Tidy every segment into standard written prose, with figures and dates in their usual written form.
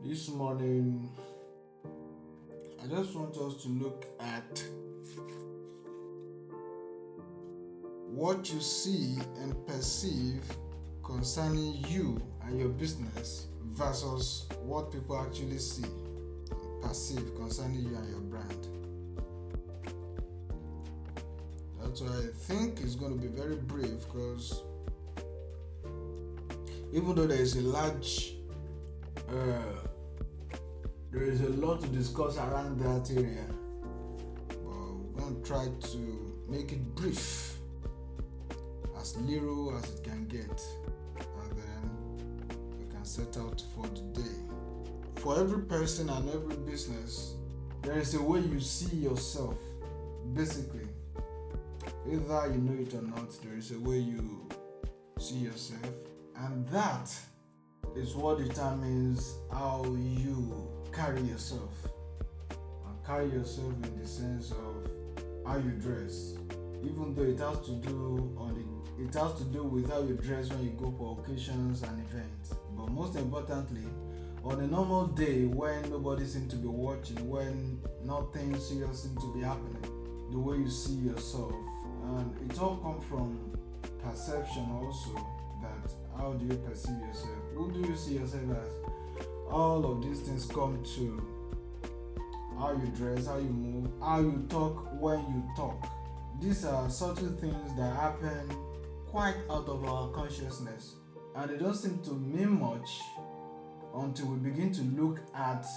This morning, I just want us to look at what you see and perceive concerning you and your business versus what people actually see and perceive concerning you and your brand. That's why I think it's going to be very brief because even though there is a lot to discuss around that area, but we're going to try to make it brief, as little as it can get, and then we can set out for the day. For every person and every business, there is a way you see yourself. Basically, either you know it or not, there is a way you see yourself, and that is what determines how you carry yourself. And carry yourself in the sense of how you dress, even though it has to do with how you dress when you go for occasions and events. But most importantly, on a normal day when nobody seems to be watching, when nothing serious seems to be happening, the way you see yourself. And it all comes from perception also, that how do you perceive yourself? Who do you see yourself as? All of these things come to how you dress, how you move, how you talk when you talk. These are subtle things that happen quite out of our consciousness, and they don't seem to mean much until we begin to look at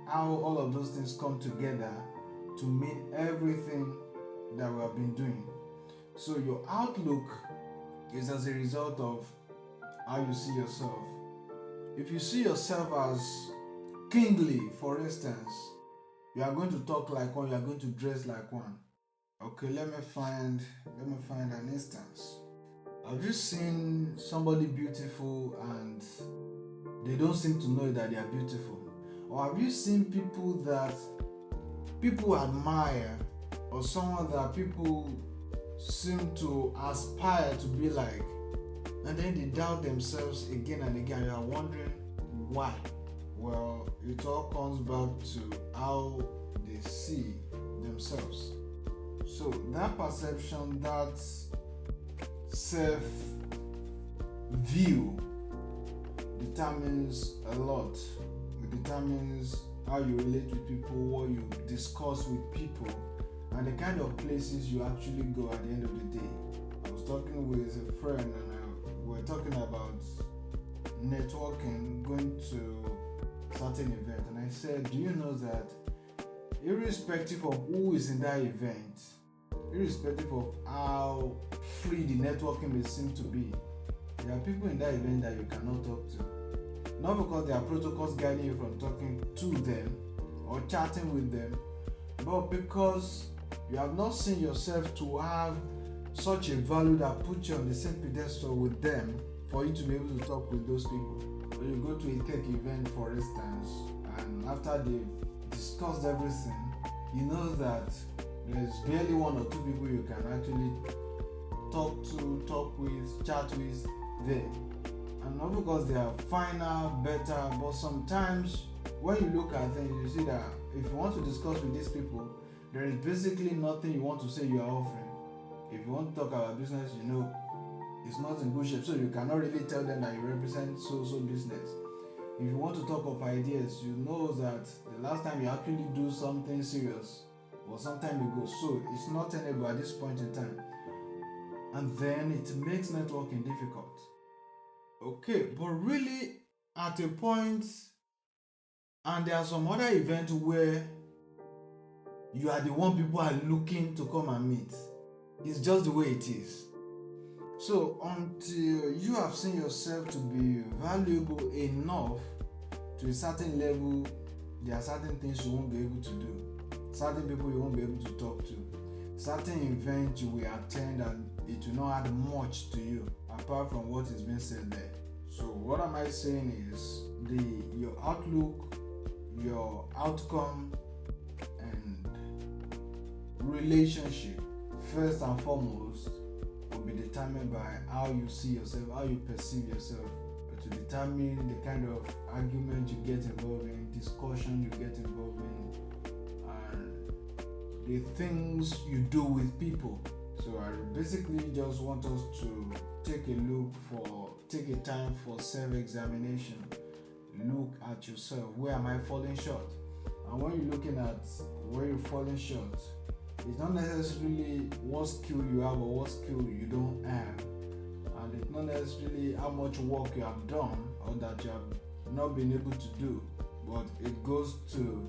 how all of those things come together to mean everything that we have been doing. So your outlook is as a result of how you see yourself. If you see yourself as kingly, for instance, you are going to talk like one, you are going to dress like one. Okay, let me find an instance. Have you seen somebody beautiful and they don't seem to know that they are beautiful? Or have you seen people that people admire, or someone that people seem to aspire to be like, and then they doubt themselves again and again? You are wondering why. Well, it all comes back to how they see themselves. So that perception, that self view determines a lot. It determines how you relate with people, what you discuss with people, and the kind of places you actually go at the end of the day. I was talking with a friend and we were talking about networking, going to a certain event, and I said, do you know that irrespective of who is in that event, irrespective of how free the networking may seem to be, there are people in that event that you cannot talk to. Not because there are protocols guiding you from talking to them or chatting with them, but because you have not seen yourself to have such a value that puts you on the same pedestal with them for you to be able to talk with those people. When you go to a tech event, for instance, and after they've discussed everything, you know that there's barely one or two people you can actually talk with, chat with there. And not because they are finer, better, but sometimes when you look at things, you see that if you want to discuss with these people, there is basically nothing you want to say you are offering. If you want to talk about business, you know it's not in good shape, so you cannot really tell them that you represent so business. If you want to talk of ideas, you know that the last time you actually do something serious was some time ago, so it's not tenable at this point in time. And then it makes networking difficult. Okay, but really at a point, and there are some other events where you are the one people are looking to come and meet. It's just the way it is. So until you have seen yourself to be valuable enough to a certain level, there are certain things you won't be able to do, certain people you won't be able to talk to, certain events you will attend and it will not add much to you apart from what is being said there. So what am I saying is your outlook, your outcome, and relationship first and foremost will be determined by how you see yourself, how you perceive yourself, to determine the kind of argument you get involved the things you do with people. So I basically just want us to take a time for self-examination. Look at yourself. Where am I falling short? And when you're looking at where you're falling short, it's not necessarily what skill you have or what skill you don't have. And it's not necessarily how much work you have done or that you have not been able to do. But it goes to,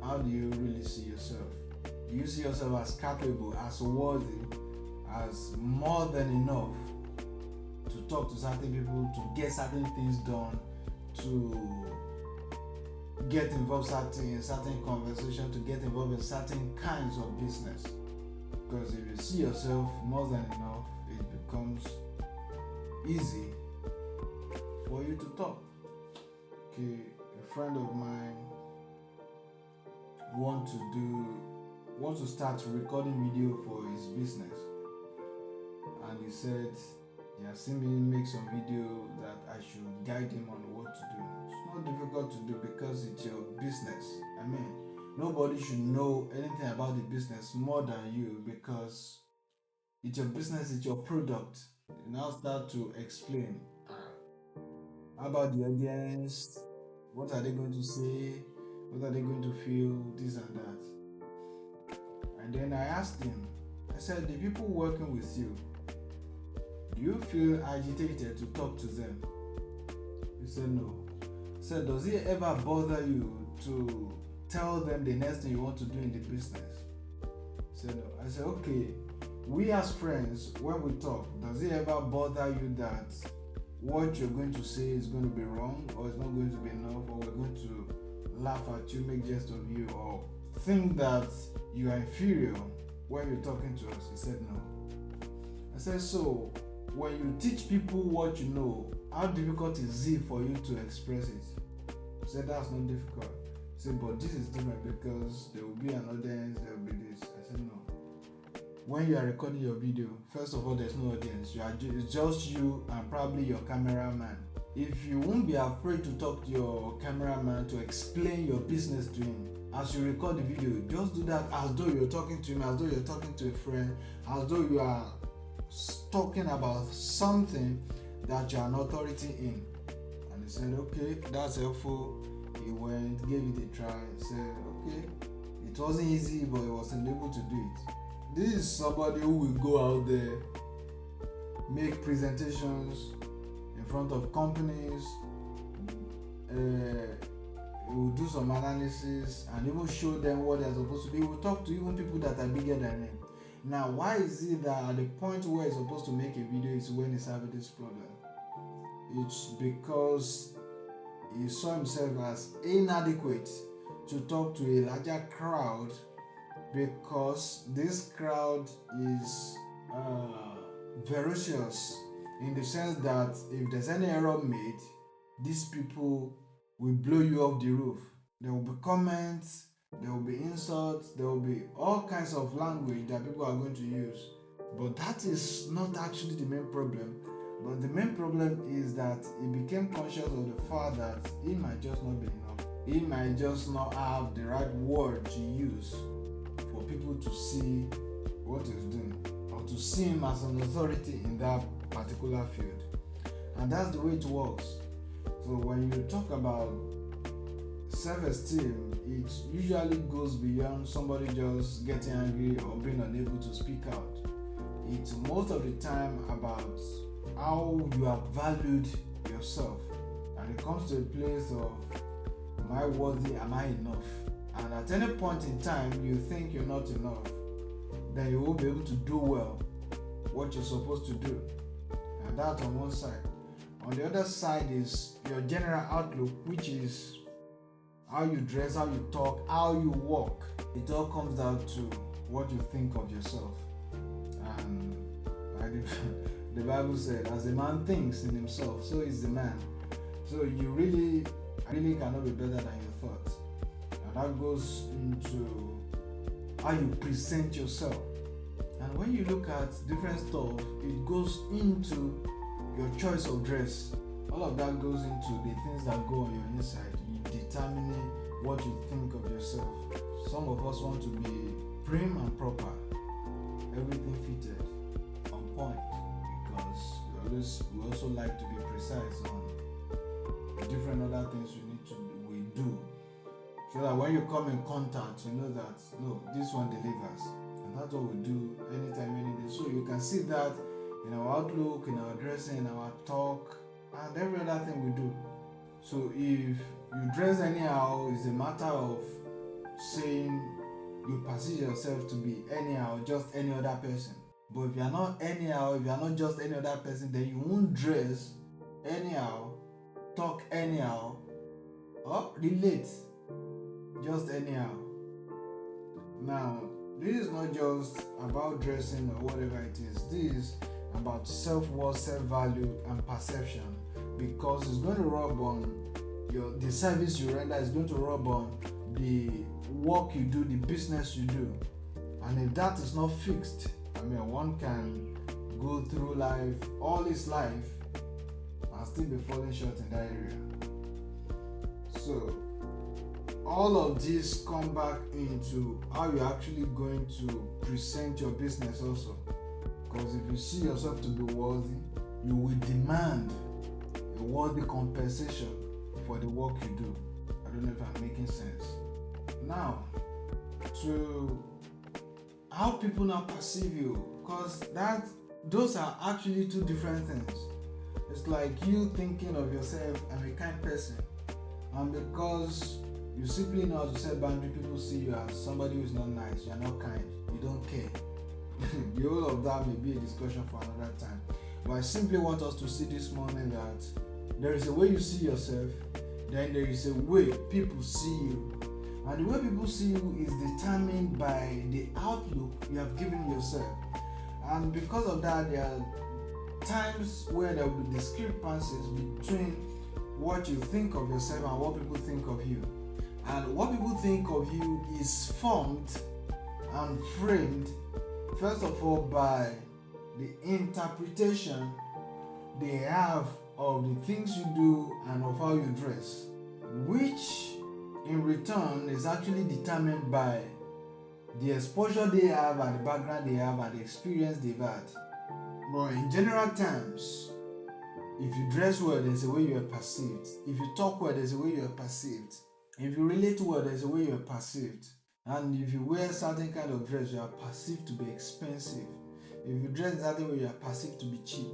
how do you really see yourself? Do you see yourself as capable, as worthy, as more than enough to talk to certain people, to get certain things done, to get involved in certain conversation, to get involved in certain kinds of business? Because if you see yourself more than enough, it becomes easy for you to talk. Okay, a friend of mine wants to start recording video for his business, and he said he has seen me make some video that I should guide him on what to do. It's not difficult to do because it's your business. I mean, nobody should know anything about the business more than you, because it's your business, it's your product. You now start to explain about the audience, what are they going to say, what are they going to feel, this and that. And then I asked him, I said, the people working with you, do you feel agitated to talk to them? He said no. I said, does it ever bother you to tell them the next thing you want to do in the business? He said no. I said, okay, we as friends, when we talk, does it ever bother you that what you're going to say is going to be wrong, or it's not going to be enough, or we're going to laugh at you, make jest of you, or think that you are inferior when you're talking to us? He said no. I said, so when you teach people what you know, how difficult is it for you to express it? He said, that's not difficult. He said, but this is different because there will be an audience, there will be this. I said, no. When you are recording your video, first of all, there's no audience. It's just you and probably your cameraman. If you won't be afraid to talk to your cameraman to explain your business to him, as you record the video, just do that as though you're talking to him, as though you're talking to a friend, as though you are talking about something that you're an authority in. And he said, okay, that's helpful. He went, gave it a try, said, okay, it wasn't easy, but he wasn't able to do it. This is somebody who will go out there, make presentations in front of companies, he will do some analysis and even show them what they're supposed to do. He will talk to even people that are bigger than him. Now, why is it that at the point where he's supposed to make a video is when he's having this problem? It's because he saw himself as inadequate to talk to a larger crowd, because this crowd is ferocious in the sense that if there's any error made, these people will blow you off the roof. There will be comments, there will be insults, there will be all kinds of language that people are going to use. But that is not actually the main problem. But the main problem is that he became conscious of the fact that he might just not be enough. He might just not have the right word to use for people to see what he's doing, or to see him as an authority in that particular field. And that's the way it works. So when you talk about self-esteem, it usually goes beyond somebody just getting angry or being unable to speak out. It's most of the time about how you have valued yourself, and it comes to a place of, am I worthy, am I enough? And at any point in time you think you're not enough, then you won't be able to do well what you're supposed to do. And that's on one side. On the other side is your general outlook, which is how you dress, how you talk, how you walk. It all comes down to what you think of yourself. And like the Bible said, as a man thinks in himself, so is the man. So you really cannot be better than your thoughts. And that goes into how you present yourself. And when you look at different stuff, it goes into your choice of dress. All of that goes into the things that go on your inside. You determining what you think of yourself. Some of us want to be prim and proper, everything fitted on point, because we also like to be precise on different other things we do, so that when you come in contact, you know that no, this one delivers, and that's what we do anytime, any day. So you can see that in our outlook, in our dressing, in our talk, and every other thing we do. So if you dress anyhow, it's a matter of saying you perceive yourself to be anyhow, just any other person. But if you're not anyhow, if you're not just any other person, then you won't dress anyhow, talk anyhow, or relate just anyhow. Now, this is not just about dressing or whatever it is. This is about self-worth, self-value, and perception, because it's going to rub on the service you render, is going to rub on the work you do, the business you do. And if that is not fixed, one can go through life, all his life, and still be falling short in that area. So all of this come back into how you're actually going to present your business also. Because if you see yourself to be worthy, you will demand a worthy compensation for the work you do. I don't know if I'm making sense. Now, to how people now perceive you, because those are actually two different things. It's like you thinking of yourself, I'm a kind person, and because you simply know how to set boundary, people see you as somebody who is not nice, you're not kind, you don't care. The whole of that may be a discussion for another time. But I simply want us to see this morning that there is a way you see yourself, then there is a way people see you. And the way people see you is determined by the outlook you have given yourself. And because of that, there are times where there will be discrepancies between what you think of yourself and what people think of you. And what people think of you is formed and framed, first of all, by the interpretation they have of the things you do and of how you dress, which in return is actually determined by the exposure they have and the background they have and the experience they've had. But in general terms, if you dress well, there's a way you are perceived. If you talk well, there's a way you are perceived. If you relate well, there's a way you are perceived. And if you wear certain kind of dress, you are perceived to be expensive. If you dress in certain way, you are perceived to be cheap.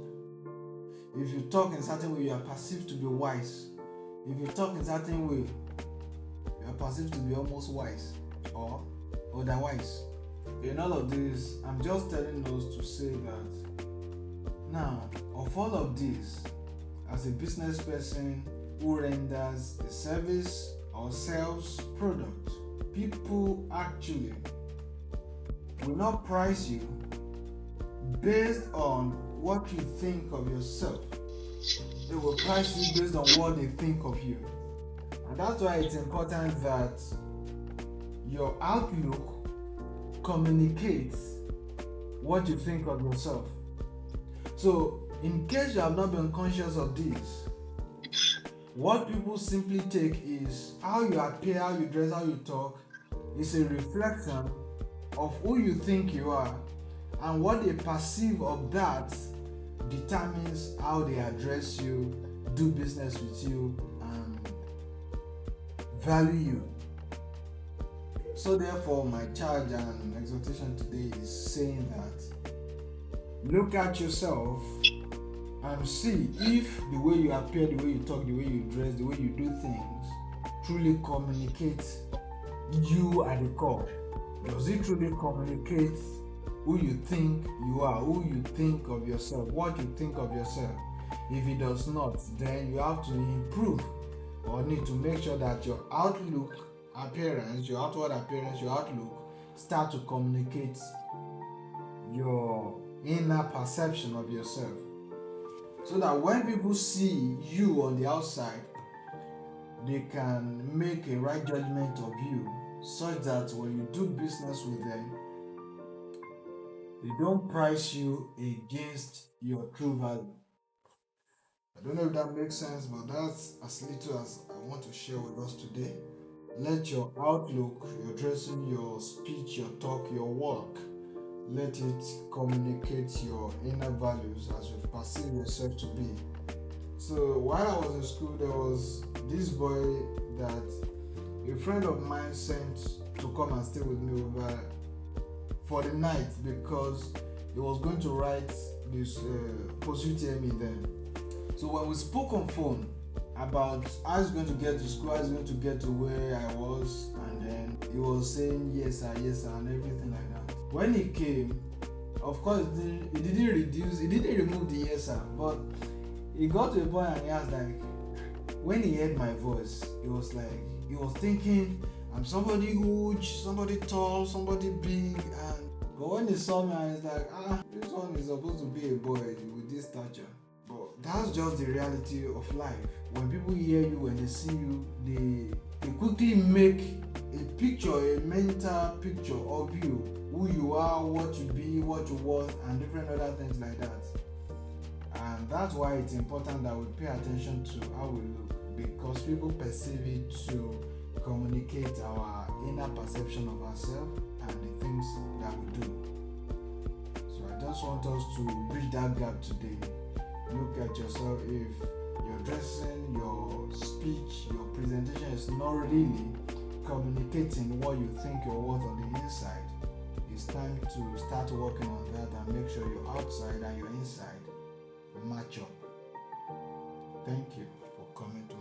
If you talk in certain way, you are perceived to be wise. If you talk in certain way, you are perceived to be almost wise or otherwise. In all of this, I'm just telling us to say that now, of all of this, as a business person who renders a service or sells product, people actually will not price you based on what you think of yourself. They will price you based on what they think of you. And that's why it's important that your outlook communicates what you think of yourself. So, in case you have not been conscious of this, what people simply take is how you appear, how you dress, how you talk is a reflection of who you think you are, and what they perceive of that determines how they address you, do business with you, and value you. So therefore, my charge and exhortation today is saying that look at yourself and see if the way you appear, the way you talk, the way you dress, the way you do things truly communicates you at the core. Does it truly communicate who you think you are, who you think of yourself, what you think of yourself? If it does not, then you have to improve or need to make sure that your outlook, appearance, your outward appearance, your outlook start to communicate your inner perception of yourself. So that when people see you on the outside, they can make a right judgment of you, such that when you do business with them, they don't price you against your true value. I don't know if that makes sense, but that's as little as I want to share with us today. Let your outlook, your dressing, your speech, your talk, your work, let it communicate your inner values as you perceive yourself to be. So while I was in school, there was this boy that a friend of mine sent to come and stay with me over for the night because he was going to write this post UTME then. So when we spoke on phone about how he's going to get to school, how he's going to get to where I was, and then he was saying yes sir, and everything like that. When he came, of course he didn't remove the yes sir, but he got to a point and he asked like, when he heard my voice, he was thinking I'm somebody huge, somebody tall, somebody big, and but when he saw me, I was like, this one is supposed to be a boy with this stature. But that's just the reality of life. When people hear you, when they see you, they quickly make a picture, a mental picture of you, who you are, what you be, what you worth, and different other things like that. And that's why it's important that we pay attention to how we look, because people perceive it to communicate our inner perception of ourselves and the things that we do. So I just want us to bridge that gap today. Look at yourself. If your dressing, your speech, your presentation is not really communicating what you think you're worth on the inside, it's time to start working on that and make sure your outside and your inside match up. Thank you for coming to